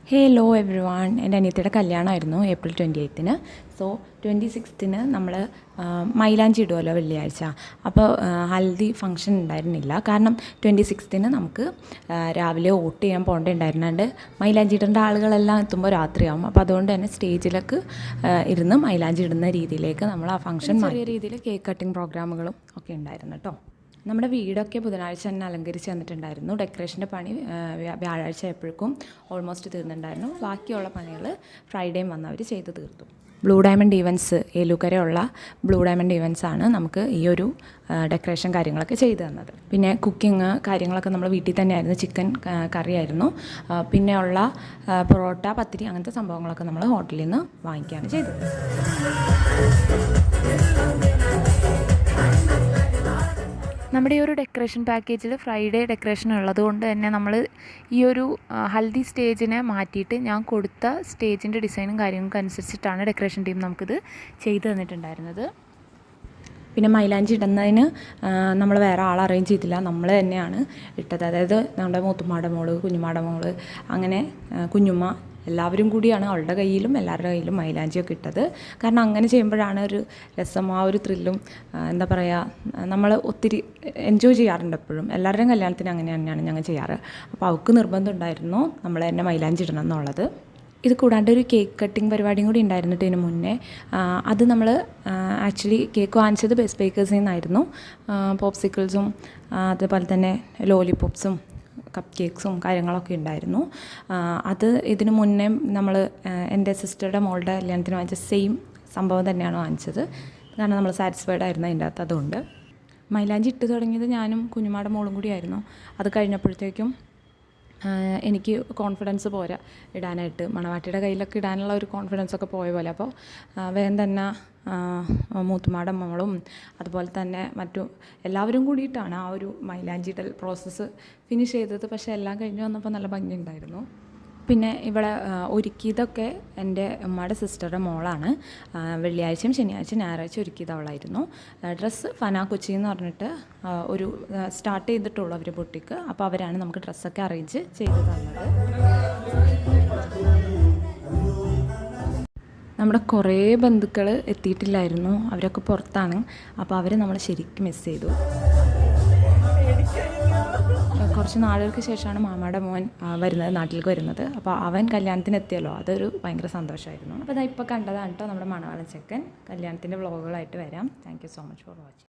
Hello every one. എൻ്റെ അനിയത്തിയുടെ കല്യാണമായിരുന്നു April 28-ന്. So 26-ന് നമ്മൾ മൈലാഞ്ചി ഇടുമല്ലോ വെള്ളിയാഴ്ച. അപ്പോൾ ഹൽദി ഫംഗ്ഷൻ ഉണ്ടായിരുന്നില്ല. കാരണം 26-ന് നമുക്ക് രാവിലെ വോട്ട് ചെയ്യാൻ പോകേണ്ടതുണ്ടായിരുന്നുണ്ട്. മൈലാഞ്ചി ഇടേണ്ട ആളുകളെല്ലാം എത്തുമ്പോൾ രാത്രിയാവും. അപ്പോൾ അതുകൊണ്ട് തന്നെ സ്റ്റേജിലേക്ക് ഇരുന്ന് മൈലാഞ്ചി ഇടുന്ന രീതിയിലേക്ക് നമ്മൾ ആ ഫംഗ്ഷൻ ചെറിയ രീതിയിൽ കേക്ക് കട്ടിങ് പ്രോഗ്രാമുകളും ഒക്കെ ഉണ്ടായിരുന്നു കേട്ടോ. നമ്മുടെ വീടൊക്കെ ബുധനാഴ്ച തന്നെ അലങ്കരിച്ച് തന്നിട്ടുണ്ടായിരുന്നു. ഡെക്കറേഷൻ്റെ പണി വ്യാഴാഴ്ച ആയപ്പോഴേക്കും ഓൾമോസ്റ്റ് തീർന്നിട്ടുണ്ടായിരുന്നു. ബാക്കിയുള്ള പണികൾ ഫ്രൈഡേയും വന്നവർ ചെയ്ത് തീർത്തു. ബ്ലൂ ഡയമണ്ട് ഈവൻസ്, ഏലൂക്കരയുള്ള ബ്ലൂ ഡയമണ്ട് ഈവൻസ് ആണ് നമുക്ക് ഈ ഒരു ഡെക്കറേഷൻ കാര്യങ്ങളൊക്കെ ചെയ്തു തന്നത്. പിന്നെ കുക്കിംഗ് കാര്യങ്ങളൊക്കെ നമ്മൾ വീട്ടിൽ തന്നെയായിരുന്നു. ചിക്കൻ കറിയായിരുന്നു. പിന്നെ ഉള്ള പൊറോട്ട, പത്തിരി അങ്ങനത്തെ സംഭവങ്ങളൊക്കെ നമ്മൾ ഹോട്ടലിൽ നിന്ന് വാങ്ങിക്കുകയാണ് ചെയ്തത്. നമ്മുടെ ഈ ഒരു ഡെക്കറേഷൻ പാക്കേജിൽ ഫ്രൈഡേ ഡെക്കറേഷൻ ഉള്ളതുകൊണ്ട് തന്നെ നമ്മൾ ഈ ഒരു ഹൽദി സ്റ്റേജിനെ മാറ്റിയിട്ട് ഞാൻ കൊടുത്ത സ്റ്റേജിൻ്റെ ഡിസൈനും കാര്യങ്ങൾക്ക് അനുസരിച്ചിട്ടാണ് ഡെക്കറേഷൻ ടീം നമുക്കിത് ചെയ്തു തന്നിട്ടുണ്ടായിരുന്നത്. പിന്നെ മൈലാഞ്ചി ഇടുന്നതിന് നമ്മൾ വേറെ ആൾ അറേഞ്ച് ചെയ്തില്ല, നമ്മൾ തന്നെയാണ് ഇട്ടത്. അതായത് നമ്മുടെ മൂത്തുമ്മാടെ മോള്, കുഞ്ഞുമ്മാടെ മോള്, അങ്ങനെ കുഞ്ഞുമ്മ എല്ലാവരും കൂടിയാണ് അവളുടെ കയ്യിലും എല്ലാവരുടെ കയ്യിലും മൈലാഞ്ചിയൊക്കെ ഇട്ടത്. കാരണം അങ്ങനെ ചെയ്യുമ്പോഴാണ് ഒരു രസം, ആ ഒരു ത്രില്ലും എന്താ പറയുക, നമ്മൾ ഒത്തിരി എൻജോയ് ചെയ്യാറുണ്ട് എപ്പോഴും. എല്ലാവരുടെയും കല്യാണത്തിന് അങ്ങനെ തന്നെയാണ് ഞങ്ങൾ ചെയ്യാറ്. അപ്പോൾ അവൾക്ക് നിർബന്ധം ഉണ്ടായിരുന്നു നമ്മൾ തന്നെ മൈലാഞ്ചി ഇടണം എന്നുള്ളത്. ഇത് കൂടാണ്ട് ഒരു കേക്ക് കട്ടിങ് പരിപാടിയും കൂടി ഉണ്ടായിരുന്നിട്ട് ഇതിന് മുന്നേ. അത് നമ്മൾ ആക്ച്വലി കേക്ക് വാങ്ങിച്ചത് ബെസ്റ്റ് ബേക്കേഴ്സിൽ നിന്നായിരുന്നു. പോപ്സിക്കിൾസും അതുപോലെ തന്നെ ലോലിപോപ്സും കപ്പ് കേക്ക്സും കാര്യങ്ങളൊക്കെ ഉണ്ടായിരുന്നു. അത് ഇതിന് മുന്നേ നമ്മൾ എൻ്റെ സിസ്റ്ററുടെ മോളുടെ കല്യാണത്തിന് വാങ്ങിച്ച സെയിം സംഭവം തന്നെയാണ് വാങ്ങിച്ചത്. കാരണം നമ്മൾ സാറ്റിസ്ഫൈഡ് ആയിരുന്നു അതിൻ്റെ അകത്ത്. അതുകൊണ്ട് മൈലാഞ്ചി ഇട്ട് തുടങ്ങിയത് ഞാനും കുഞ്ഞുമാടെ മോളും കൂടിയായിരുന്നു. അത് കഴിഞ്ഞപ്പോഴത്തേക്കും എനിക്ക് കോൺഫിഡൻസ് പോരാ ഇടാനായിട്ട്. മണവാട്ടിയുടെ കയ്യിലൊക്കെ ഇടാനുള്ള ഒരു കോൺഫിഡൻസൊക്കെ പോയ പോലെ. അപ്പോൾ വേഗം തന്നെ മൂത്തുമാടെ മോളും അതുപോലെ തന്നെ മറ്റു എല്ലാവരും കൂടിയിട്ടാണ് ആ ഒരു മൈലാഞ്ചിടൽ പ്രോസസ്സ് ഫിനിഷ് ചെയ്തത്. പക്ഷേ എല്ലാം കഴിഞ്ഞ് വന്നപ്പോൾ നല്ല ഭംഗിയുണ്ടായിരുന്നു. പിന്നെ ഇവിടെ ഒരുക്കിയതൊക്കെ എൻ്റെ ഉമ്മയുടെ സിസ്റ്ററുടെ മോളാണ്. വെള്ളിയാഴ്ചയും ശനിയാഴ്ച ഞായറാഴ്ച ഒരുക്കിയത് അവളായിരുന്നു. ഡ്രസ്സ് ഫന കൊച്ചി എന്ന് പറഞ്ഞിട്ട് ഒരു സ്റ്റാർട്ട് ചെയ്തിട്ടുള്ളൂ അവർ ബൊട്ടിക്ക്. അപ്പോൾ അവരാണ് നമുക്ക് ഡ്രസ്സൊക്കെ അറേഞ്ച് ചെയ്ത് തന്നത്. നമ്മുടെ കുറേ ബന്ധുക്കൾ എത്തിയിട്ടില്ലായിരുന്നു, അവരൊക്കെ പുറത്താണ്. അപ്പോൾ അവർ നമ്മൾ ശരിക്കും മിസ് ചെയ്തു. കുറച്ച് നാളുകൾക്ക് ശേഷമാണ് മാമയുടെ മോൻ നാട്ടിലേക്ക് വരുന്നത്. അപ്പോൾ അവൻ കല്യാണത്തിന് എത്തിയല്ലോ, അതൊരു ഭയങ്കര സന്തോഷമായിരുന്നു. അപ്പോൾ അതാ ഇപ്പോൾ കണ്ടതാണ് കേട്ടോ നമ്മുടെ മണവാളൻ ചെക്കൻ. കല്യാണത്തിൻ്റെ വ്ളോഗുകളായിട്ട് വരാം. Thank you so much for watching.